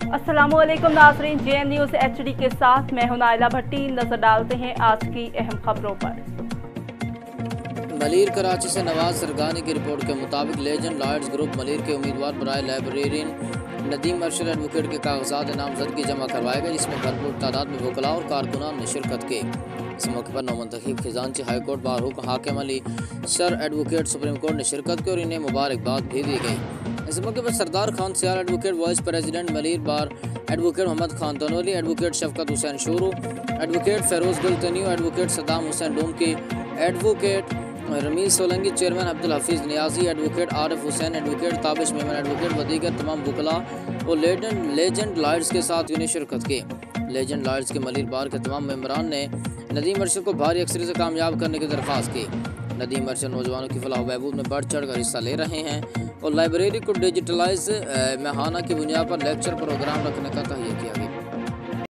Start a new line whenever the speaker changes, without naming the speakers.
अस्सलामुअलैकुम नाज़रीन, JN news HD के साथ मैं हूं नाइला भट्टी। नजर डालते हैं आज की अहम खबरों पर।
मलिर कराची से नवाज सरगानी की रिपोर्ट के मुताबिक लेजेंड लॉयर्स ग्रुप मलिर के उम्मीदवार बराए लाइब्रेरियन नदीम अरशद एडवोकेट के कागजात नामजदगी जमा करवाए गए, जिसमें भरपूर तादाद में वकला और कारकुनान ने शिरकत की। इस मौके पर नौमंतखब खजांची हाई कोर्ट बार हुक्म हाकिम Ali sir advocate supreme court ने शिरकत की और इन्हें मुबारकबाद भी दी गई। इस मौके पर Sardar Khan Sial advocate vice president Malir bar, advocate Mohammad Khan Tanoli, advocate Shafqat Hussain Shoro, advocate Feroz Gul Tunio, advocate Saddam Hussain Domki, advocate Rameez Solangi, chairman Abdul Hafeez Niazi, advocate Arif Hussain, advocate Tabish Memon, advocate व दीगर तमाम वकला और लेजेंड लॉयर्स के साथ उन्हें शिरकत की। लेजेंड लॉयर्स के मलिर बार के तमाम मेंबरान ने नदीम अरशद को भारी अक्सरियत से कामयाब करने की दरख्वास्त की। नदीम अरशद नौजवानों की फलाह बहबूद में बढ़ चढ़ कर हिस्सा ले रहे हैं और लाइब्रेरी को डिजिटलाइज महाना की बुनियाद पर लेक्चर प्रोग्राम रखने का तहैया किया गया।